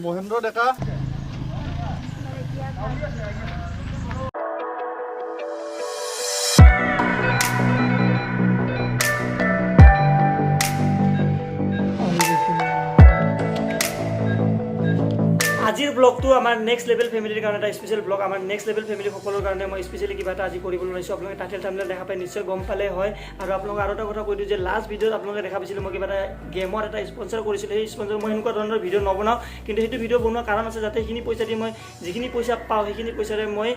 মহেন্দ্ৰ ডেকা আজিৰ ব্লগটো আমাৰ next level ফেমিলিৰ কাৰণে এটা স্পেচিয়েল ব্লগ আমাৰ নেক্সট লেভেল ফেমিলি সকলৰ কাৰণে মই স্পেচিয়েলি কিবা এটা আজি কৰিবলৈ লৈছোঁ আপোনালোকে টাইটেল থাম্বনেইল দেখা পাই নিশ্চয় গম পালে হয় আৰু আপোনালোকে আৰু এটা কথা কৈ দিওঁ যে লাষ্ট ভিডিঅ'ত আপোনালোকে দেখা পাইছিলোঁ মই কিবা এটা গেমৰ এটা স্পনচাৰ কৰিছিলোঁ সেই স্পনচাৰ মই এনেকুৱা ধৰণৰ ভিডিঅ' নবনাওঁ কিন্তু সেইটো ভিডিঅ' বনোৱাৰ কাৰণ আছে যাতে সেইখিনি পইচা দি মই যিখিনি পইচা পাওঁ সেইখিনি পইচাৰে মই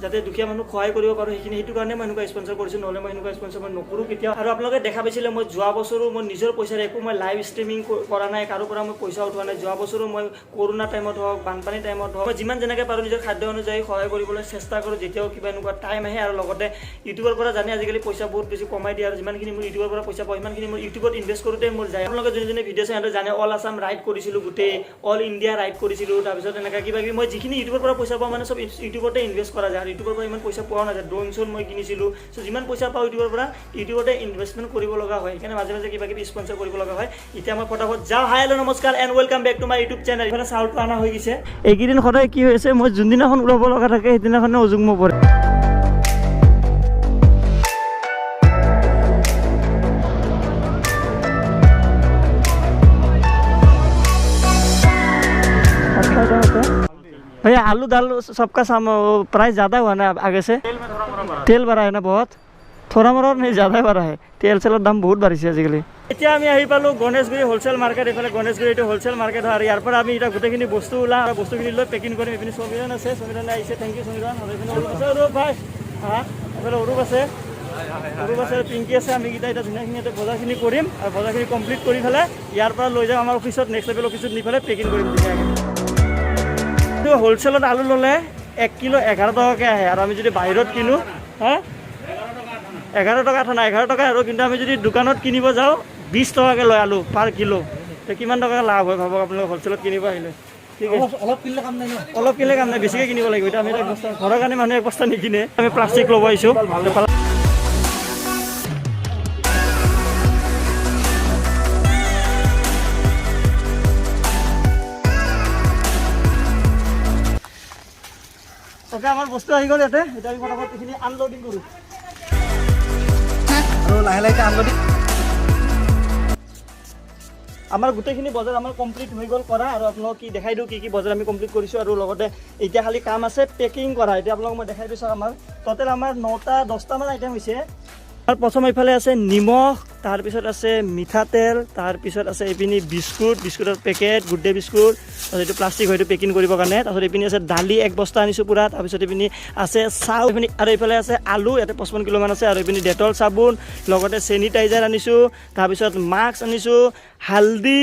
যাতে দুখীয়া মানুহক সহায় কৰিব পাৰোঁ সেইটো কাৰণে মই এনেকুৱা স্পনচাৰ কৰিছোঁ নহ'লে মই এনেকুৱা স্পনচাৰ মই নকৰোঁ কেতিয়াও আৰু আপোনালোকে দেখা পাইছিলে মই যোৱা বছৰো মই নিজৰ পইচাৰে একো মই লাইভ ষ্ট্ৰীমিং কৰা নাই কাৰো পৰা মই পইচা উঠোৱা নাই যোৱা বছৰো মই কৰোণা টাইমত হওক বানপানী টাইমত হওক মই যিমান যেনেকৈ পাৰোঁ নিজৰ খাদ্য অনুযায়ী সহায় কৰিবলৈ চেষ্টা কৰোঁ যেতিয়াও কিবা এনেকুৱা টাইম আহে আৰু লগতে ইউটিউবৰ পৰা জানে আজিকালি পইচা বহুত বেছি কমাই দিয়ে আৰু যিমানখিনি মোৰ ইউটিউবৰ পৰা পইচা পাওঁ সিমানখিনি মোৰ ইউটিউবত ইনভেষ্ট কৰোঁতে মোৰ যায় আপোনালোকে যোনে ভিডিঅ' চাই জানে অল আছাম ৰাইড কৰিছিলোঁ গোটেই অল ইণ্ডিয়া ৰাইড কৰিছিলোঁ তাৰপিছত এনেকৈ কিবা কিবি মই যিখিনি ইউটিউবৰ পৰা পইচা পাওঁ মানে চব ইউটিউবতে ইনভেষ্ট কৰা যায় আৰু ইউটিউবৰ পৰা ইমান পইচা পোৱা নাযায় ড্ৰোন চোন মই কিনিছিলোঁ চ' যিমান পইচা পাওঁ ইউটিউবৰ পৰা ইউটিউবতে ইনভেষ্টমেণ্ট কৰিব লগা হয় সেইকাৰণে মাজে মাজে কিবা কিবি স্পনচাৰ কৰিব লগা হয় এতিয়া মই ফটাফট যাওঁ হাই হেল্ল' নমস্কাৰ and welcome back to my YouTube channel এইফালে চাউলটো অনা হৈ গৈছে এইকেইদিন সদায় কি হৈছে মই যোনদিনাখন ওলাব লগা থাকে সেইদিনাখনে অযুগ্ম পৰে भैया आलू दाल सबका प्राइस ज़्यादा हुआ ना आगे से तेल बढ़ा है ना बहुत थोड़ा मोड़ा नहीं ज़्यादा बढ़ा है तेल सेलर दाम बहुत बाढ़िছে আজিকালি এতিয়া আমি আহি পালোঁ গণেশগুৰি হোলচেল মাৰ্কেট এইফালে গণেশগুৰি এইটো হোলচেল মাৰ্কেট হয় আৰু ইয়াৰ পৰা আমি এতিয়া গোটেইখিনি বস্তু ওলাম আৰু বস্তুখিনি লৈ পেকিং কৰিম এইপিনে সমীৰণ আছে সমীৰণ আহিছে থেংক ইউ সমীৰণ আৰু এইপিনে অৰূপ আছে অৰূপ ভাই এইফালে অৰূপ আছে পিংকি আছে আমি কেইটা এতিয়া ধুনীয়াখিনি এতিয়া বজাৰখিনি কৰিম আৰু বজাৰখিনি কমপ্লিট কৰি পেলাই ইয়াৰ পৰা লৈ যাম আমাৰ অফিচত নেক্সট লেভেল অফিচত নি পেলাই পেকিং কৰিম ধুনীয়াকৈ হোলচেলত আলু ল'লে 1 কিলো 11 টকাকৈ আহে আৰু আমি যদি বাহিৰত কিনো 11 টকা না 11 টকা আৰু কিন্তু আমি যদি দোকানত কিনিব যাওঁ 20 টকাকৈ লয় আলু পাৰ কিলো কিমান টকা লাভ হয় ভাবক আপোনালোকে হোলচেলত কিনিব আহিলে ঠিক আছে অলপ কিনিলে কাম নাই বেছিকৈ কিনিব লাগিব এতিয়া আমি এক বস্তা ঘৰৰ কাৰণে মানুহে এক বস্তা নিকিনে আমি প্লাষ্টিক ল'ব আহিছোঁ আমাৰ বস্তু আহি গ'ল ইয়াতে এতিয়া আমি ফটাফট এইখিনি আনলোডিং কৰোঁ আৰু লাহে লাহে আনলোডিং আমাৰ গোটেইখিনি বজাৰ আমাৰ কমপ্লিট হৈ গ'ল কৰা আৰু আপোনালোক কি দেখাই দিওঁ কি বজাৰ আমি কমপ্লিট কৰিছোঁ আৰু লগতে এতিয়া খালি কাম আছে পেকিং কৰা এতিয়া আপোনালোক মই দেখাই দিছোঁ আমাৰ টোটেল আমাৰ 9টা 10টামান আইটেম হৈছে আৰু প্ৰথম এইফালে আছে নিমখ তাৰপিছত আছে মিঠাতেল তাৰপিছত আছে এইপিনি বিস্কুটৰ পেকেট গুড ডে বিস্কুট তাৰপিছত এইটো প্লাষ্টিক হয়তো পেকিং কৰিবৰ কাৰণে তাৰপিছত এইপিনি আছে দালি 1 বস্তা আনিছোঁ পূৰা তাৰপিছত এইপিনি আছে চাউল এইপিনি আৰু এইফালে আছে আলু ইয়াতে 55 কিলোমান আছে আৰু এইপিনি ডেটল চাবোন লগতে চেনিটাইজাৰ আনিছোঁ তাৰপিছত মাস্ক আনিছোঁ হালধি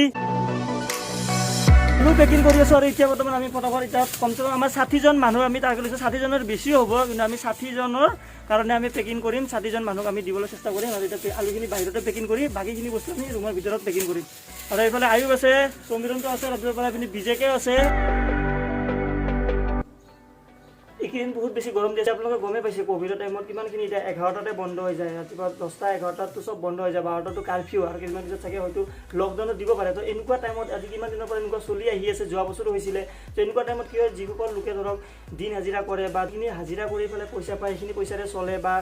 পেকিং কৰি আছোঁ আৰু এতিয়া বৰ্তমান আমি ফটাফট এতিয়া কমচে কম আমাৰ 60জন মানুহ আমি টাৰ্গেট লৈছোঁ 60জনৰ বেছিও হ'ব কিন্তু আমি 60জনৰ কাৰণে আমি পেকিং কৰিম 60জন মানুহক আমি দিবলৈ চেষ্টা কৰিম আৰু এতিয়া আলুখিনি বাহিৰতে পেকিং কৰি বাকীখিনি বস্তু আমি ৰুমৰ ভিতৰত পেকিং কৰিম আৰু এইফালে আয়ুব আছে সমীৰণটো আছে ৰাতিপুৱাৰ পৰা এইপিনি বিজেকে আছে এইকেইদিন বহুত বেছি গৰম দিছে আপোনালোকে গমেই পাইছে ক'ভিডৰ টাইমত কিমানখিনি এতিয়া 11টাতে বন্ধ হৈ যায় ৰাতিপুৱা 10টা 11টাতো চব বন্ধ হৈ যায় 12টাতো কাৰফিউ আৰু কিছুমান পিছত চাগে হয়তো লকডাউনত দিব পাৰে তো এনেকুৱা টাইমত আজি কিমান দিনৰ পৰা এনেকুৱা চলি আহি আছে যোৱা বছৰো হৈছিলে তো এনেকুৱা টাইমত কি হয় যিসকল লোকে ধৰক দিন হাজিৰা কৰে বা দিন হাজিৰা কৰি পেলাই পইচা পায় সেইখিনি পইচাৰে চলে বা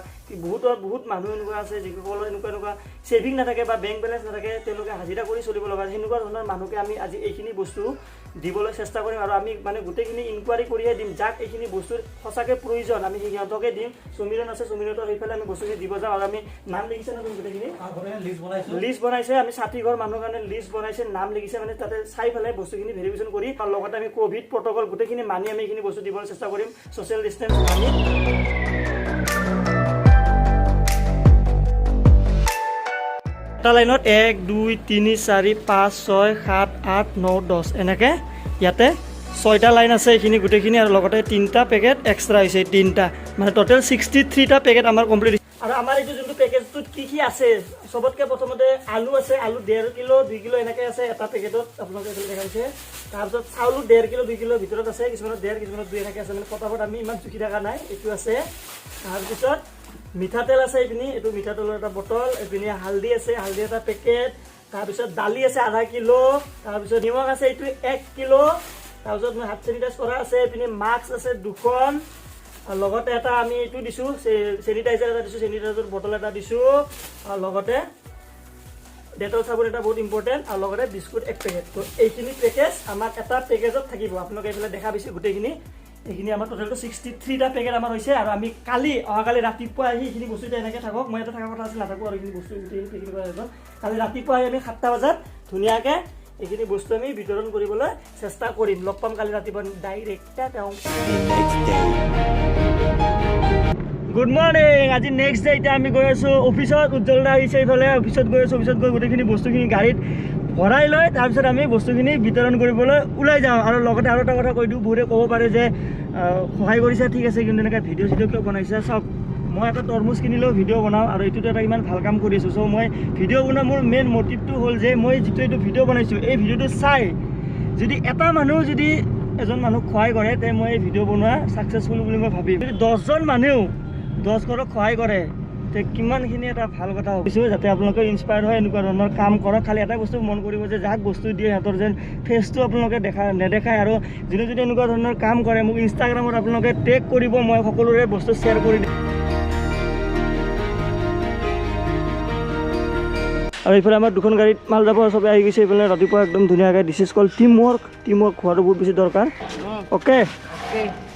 বহুত মানুহ এনেকুৱা আছে যিসকলৰ এনেকুৱা ছেভিং নাথাকে বা বেংক বেলেঞ্চ নাথাকে তেওঁলোকে হাজিৰা কৰি চলিব লগা সেনেকুৱা ধৰণৰ মানুহকে আমি আজি এইখিনি বস্তু দিবলৈ চেষ্টা কৰিম আৰু আমি মানে গোটেইখিনি ইনকুৱাৰী কৰিহে দিম যাক এইখিনি বস্তুৰ সঁচাকৈ প্ৰয়োজন আমি সিহঁতকে দিম সমীৰণ আছে সমীৰণৰ সেইফালে আমি বস্তুখিনি দিব যাওঁ আৰু আমি নাম লিখিছে নহয় গোটেইখিনি লিষ্ট বনাইছে আমি 60 ঘৰ মানুহৰ কাৰণে লিষ্ট বনাইছে নাম লিখিছে মানে তাতে চাই পেলাই বস্তুখিনি ভেৰিফিকেশ্যন কৰি আৰু লগতে আমি ক'ভিড প্ৰট'কল গোটেইখিনি মানি আমি এইখিনি বস্তু দিবলৈ চেষ্টা কৰিম ছ'চিয়েল ডিষ্টেঞ্চ মানি এটা লাইনত 1 2 3 4 5 6 7 8 9 10 এনেকৈ ইয়াতে 6টা লাইন আছে এইখিনি গোটেইখিনি আৰু লগতে 3টা পেকেট এক্সট্ৰা হৈছে 3টা মানে টোটেল 63টা পেকেট আমাৰ কমপ্লিট আৰু আমাৰ এইটো যোনটো পেকেজটোত কি আছে সবতকৈ প্ৰথমতে আলু আছে আলু 1.5 কিলো 2 কিলো এনেকৈ আছে এটা পেকেটত আপোনালোকে দেখাইছে তাৰপিছত চাউলো 1.5 কিলো 2 কিলো ভিতৰত আছে কিছুমানত 1.5 কিছুমানত 2 এনেকৈ আছে মানে ফটাফট আমি ইমান জুখি থকা নাই এইটো আছে তাৰপিছত মিঠাতেল আছে এইপিনি এইটো মিঠাতেলৰ এটা বটল এইপিনি হালধি আছে হালধি এটা পেকেট তাৰপিছত দালি আছে আধা কিলো, তাৰপিছত নিমখ আছে এইটো 1 কিলো, তাৰপিছত মই হাত চেনিটাইজ কৰা আছে, এইপিনে মাস্ক আছে 2খন, আৰু লগতে এটা আমি এইটো দিছোঁ চেনিটাইজাৰ এটা দিছোঁ, চেনিটাইজাৰ বটল এটা দিছোঁ, আৰু লগতে ডেটল চাবোন এটা বহুত ইম্পৰ্টেণ্ট, আৰু লগতে বিস্কুট 1 পেকেট। তো এইখিনি পেকেজ আমাক এটা পেকেজত থাকিব। আপোনালোকে এইফালে দেখা পাইছে গোটেইখিনি, এইখিনি আমাৰ টোটেলটো 63টা পেকেট আমাৰ হৈছে। আৰু আমি অহাকালি ৰাতিপুৱা আহি এইখিনি বস্তু এতিয়া এনেকৈ থাকক, মই এটা থকাৰ কথা আছিল নাথাকোঁ, আৰু এইখিনি বস্তু গোটেইখিনি পেকিং কৰা হৈ গ'ল। কালি ৰাতিপুৱা আহি আমি 7টা বজাত ধুনীয়াকৈ এইখিনি বস্তু আমি বিতৰণ কৰিবলৈ চেষ্টা কৰিম। লগ পাম কালি ৰাতিপুৱা ডাইৰেক্ট। Good morning. আজি নেক্সট ডে। এতিয়া আমি গৈ আছোঁ অফিচত। উজ্জ্বল দা আহিছে এইফালে, অফিচত গৈ আছোঁ। অফিচত গৈ গোটেইখিনি বস্তুখিনি গাড়ীত ভৰাই লৈ তাৰপিছত আমি বস্তুখিনি বিতৰণ কৰিবলৈ ওলাই যাওঁ। আৰু লগতে আৰু এটা কথা কৈ দিওঁ, বহুতে ক'ব পাৰে যে সহায় কৰিছে, ঠিক আছে, কিন্তু এনেকৈ ভিডিঅ' কিয় বনাইছে? চাওক, মই এটা তৰমুজ কিনিলেও ভিডিঅ' বনাওঁ, আৰু এইটোতো এটা ইমান ভাল কাম কৰি আছোঁ। চ' মই ভিডিঅ' বনোৱা মোৰ মেইন মটিভটো হ'ল যে মই যিটো এইটো ভিডিঅ' বনাইছোঁ, এই ভিডিঅ'টো চাই যদি এটা মানুহ যদি এজন মানুহক সহায় কৰে, তে মই এই ভিডিঅ' বনোৱা ছাকচেছফুল বুলি মই ভাবিম। যদি 10জন মানুহ 10 ঘৰক সহায় কৰে, তে কিমানখিনি এটা ভাল কথা ভাবিছোঁ, যাতে আপোনালোকে ইনস্পায়াৰ হয়, এনেকুৱা ধৰণৰ কাম কৰক। খালি এটা বস্তু মন কৰিব যে যাক বস্তু দিয়ে সিহঁতৰ যেন ফেচটো আপোনালোকে নেদেখায়, আৰু যোনে যদি এনেকুৱা ধৰণৰ কাম কৰে মোক ইনষ্টাগ্ৰামত আপোনালোকে টেগ কৰিব, মই সকলোৰে বস্তু শ্বেয়াৰ কৰি দিম। আৰু এইফালে আমাৰ 2খন গাড়ীত মাল যাব, চবে আহি গৈছে এইফালে ৰাতিপুৱা একদম ধুনীয়াকৈ। This is call team work হোৱাটো বহুত বেছি দৰকাৰ। অ'কে,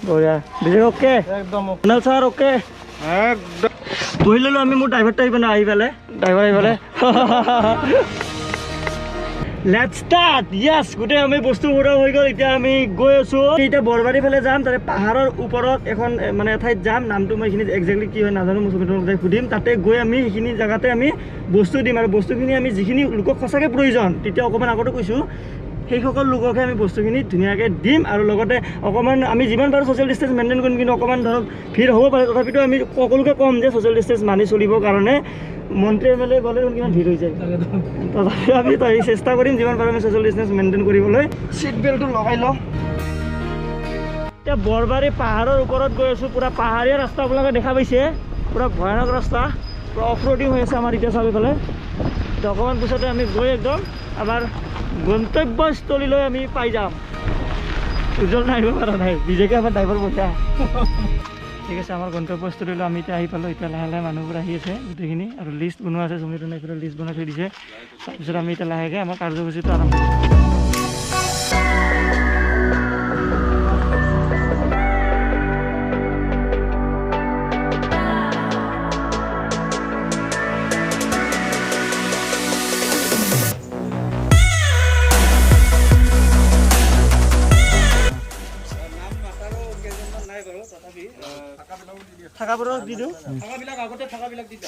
বঢ়িয়া, বিজয় অ'কে, একদম ছাৰ অ'কে, একদম বহি ল'লোঁ আমি। মোৰ ড্ৰাইভাৰটো আহি পেলাই লেটছ ষ্টাৰ্ট। য়েছ, গোটেই আমি বস্তু পুৰা হৈ গ'ল। এতিয়া আমি গৈ আছোঁ, এতিয়া বৰবাৰী ফালে যাম। তাতে পাহাৰৰ ওপৰত এখন মানে এঠাইত যাম, নামটো মই এইখিনি একজেক্টলি কি হয় নাজানো, মই চবেই সুধিম। তাতে গৈ আমি সেইখিনি জেগাতে আমি বস্তু দিম, আৰু বস্তুখিনি আমি যিখিনি লোকক সঁচাকৈ প্ৰয়োজন, তেতিয়া অকণমান আগতে কৈছোঁ, সেইসকল লোককহে আমি বস্তুখিনি ধুনীয়াকৈ দিম। আৰু লগতে অকণমান আমি যিমান পাৰোঁ ছ'চিয়েল ডিষ্টেঞ্চ মেইনটেইন কৰিম, কিন্তু অকণমান ধৰক ভিৰ হ'ব পাৰে, তথাপিতো আমি সকলোকে ক'ম যে ছ'চিয়েল ডিষ্টেঞ্চ মানি চলিবৰ কাৰণে। মন্ত্ৰী MLA গ'লে কিমান ভিৰ হৈ যায়, তথাপিও আমি চেষ্টা কৰিম যিমান পাৰোঁ আমি ছ'চিয়েল ডিষ্টেঞ্চ মেইনটেইন কৰিবলৈ। ছিট বেল্টটো লগাই লওঁ। এতিয়া বৰবাৰী পাহাৰৰ ওপৰত গৈ আছোঁ, পূৰা পাহাৰীয়া ৰাস্তা আপোনালোকে দেখা পাইছে, পূৰা ভয়ানক ৰাস্তা, পূৰা অফ ৰোডিং হৈ আছে আমাৰ এতিয়া চাৰিওফালে। তো অকণমান পিছতে আমি গৈ একদম আমাৰ গন্তব্যস্থলীলৈ আমি পাই যাম। উজ্জ্বল নাহিব পৰা নাই, বিজেকে আমাৰ ড্ৰাইভাৰ পইচা। ঠিক আছে, আমাৰ গন্তব্যস্থলীলৈ আমি এতিয়া আহি পালোঁ। এতিয়া লাহে লাহে মানুহবোৰ আহি আছে গোটেইখিনি, আৰু লিষ্ট বনোৱা আছে, সমীৰনে এইফালে লিষ্ট বনাই থৈ দিছে। তাৰপিছত আমি এতিয়া লাহেকৈ আমাৰ কাৰ্যসূচীটো আৰম্ভ কৰিম। থাকাবিলাক দি দিওঁ,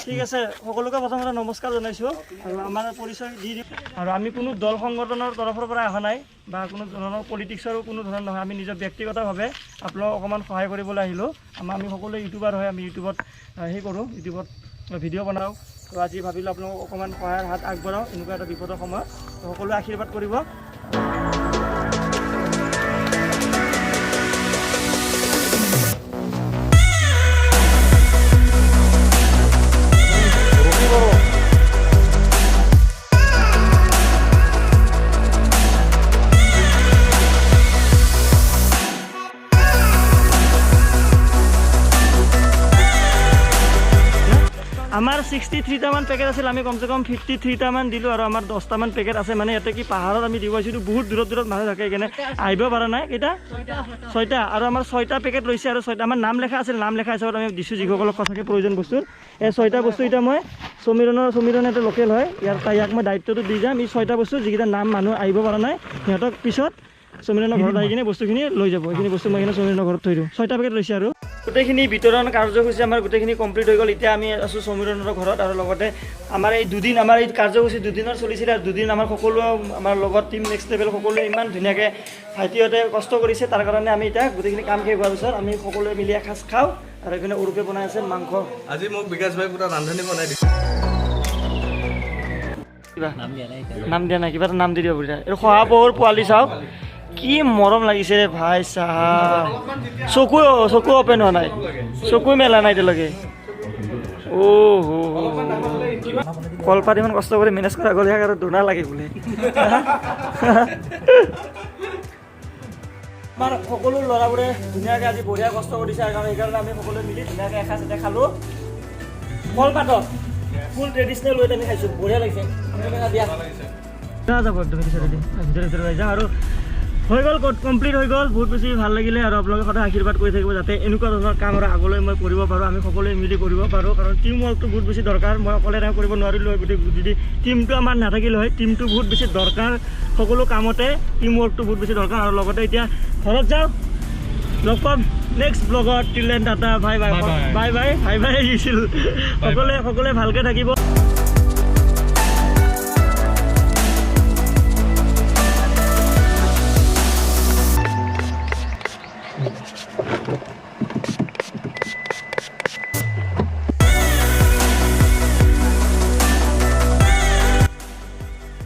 ঠিক আছে। সকলোকে প্ৰথমতে নমস্কাৰ জনাইছোঁ, আৰু আমাৰ পৰিচয় দি দিওঁ। আৰু আমি কোনো দল সংগঠনৰ তৰফৰ পৰা অহা নাই, বা কোনো ধৰণৰ পলিটিক্সৰো কোনো ধৰণৰ নহয়। আমি নিজৰ ব্যক্তিগতভাৱে আপোনালোকক অকণমান সহায় কৰিবলৈ আহিলোঁ। আমি সকলোৱে ইউটিউবাৰ হয়, আমি ইউটিউবত কৰোঁ, ইউটিউবত ভিডিঅ' বনাওঁ। তো আজি ভাবিলোঁ আপোনালোকক অকণমান সহায়ৰ হাত আগবঢ়াওঁ এনেকুৱা এটা বিপদৰ সময়ত। সকলোৱে আশীৰ্বাদ কৰিব। আমাৰ 63টামান পেকেট আছিল, আমি কমচে কম 53টামান দিলোঁ, আৰু আমাৰ 10টামান পেকেট আছে। মানে ইয়াতে কি পাহাৰত আমি দিব আহিছোঁ, বহুত দূৰত মানুহ থাকে, সেইকাৰণে আহিব পৰা নাই। কেইটা? 6টা, আৰু আমাৰ 6টা পেকেট লৈছে, আৰু 6টা আমাৰ নাম লেখা আছিল। নাম লেখা হিচাপত আমি দিছোঁ যিসকলক সঁচাকৈ প্ৰয়োজন বস্তুৰ। এই 6টা বস্তু এতিয়া মই সমীৰণ এটা লোকেল হয়, ইয়াক মই দায়িত্বটো দি যাম। এই 6টা বস্তু যিকেইটা নাম মানুহ আহিব পৰা নাই, সিহঁতক পিছত সমীৰণৰ ঘৰত আহি কিনে বস্তুখিনি লৈ যাব। এইখিনি বস্তু মই সমীৰণৰ ঘৰত থৈ দিওঁ। 6টা পেকেট লৈছে, আৰু গোটেইখিনি বিতৰণ কাৰ্যসূচী আমাৰ গোটেইখিনি কমপ্লিট হৈ গ'ল। এতিয়া আমি আছোঁ সমীৰণৰ ঘৰত, আৰু লগতে আমাৰ এই দুদিন আমাৰ এই কাৰ্যসূচী 2 দিনৰ চলিছিলে, আৰু 2 দিন আমাৰ সকলো আমাৰ লগত টিম নেক্সট লেভেল সকলোৱে ইমান ধুনীয়াকৈ ভাইটিহঁতে কষ্ট কৰিছে। তাৰ কাৰণে আমি এতিয়া গোটেইখিনি কাম শেষ হোৱাৰ পিছত আমি সকলোৱে মিলি এসাঁজ খাওঁ। আৰু এইখিনি উৰুপে বনাই আছে মাংস। আজি মোক বিকাশ ভাই পুৰা ৰান্ধনি বনাই দিছে। কিবা নাম দিয়া নাই, কিবা এটা নাম দি দিব বুঢ়া। এইটো শহাপহুৰ পোৱালি চাওক, কি মৰম লাগিছে ৰে ভাই চাহাব। চকু অপেন হোৱা নাই, চকু মেলা নাই এতিয়ালৈকে। কলপাত ইমান কষ্ট কৰি মেনেজ কৰা গ'লে আৰু ধুনা লাগে বোলে আমাৰ সকলো ল'ৰাবোৰে ধুনীয়াকৈ আজি বঢ়িয়া কষ্ট কৰিছে আৰু সেইকাৰণে আমি সকলোৱে মিলি ধুনীয়াকৈ এসাঁজ এটা খালোঁ কলপাতত ফুল ট্ৰেডিশ্যনেল ৱেত আমি খাইছোঁ বঢ়িয়া লাগিছে দিয়া যাব একদম ভিতৰে যাওঁ আৰু হৈ গ'ল কমপ্লিট হৈ গ'ল বহুত বেছি ভাল লাগিলে আৰু আপোনালোকে সদায় আশীৰ্বাদ কৰি থাকিব যাতে এনেকুৱা ধৰণৰ কাম আৰু আগলৈ মই কৰিব পাৰোঁ আমি সকলোৱে মিলি কৰিব পাৰোঁ কাৰণ টিম ৱৰ্কটো বহুত বেছি দৰকাৰ মই অকলে কৰিব নোৱাৰিলোঁ হয় গোটেই যদি টিমটো আমাৰ নাথাকিলে হয় টিমটো বহুত বেছি দৰকাৰ সকলো কামতে টিম ৱৰ্কটো বহুত বেছি দৰকাৰ আৰু লগতে এতিয়া ঘৰত যাওঁ লগ পাম next ব্লগত till then tata bye bye bye bye bye bye আহিছিল সকলোৱে ভালকৈ থাকিব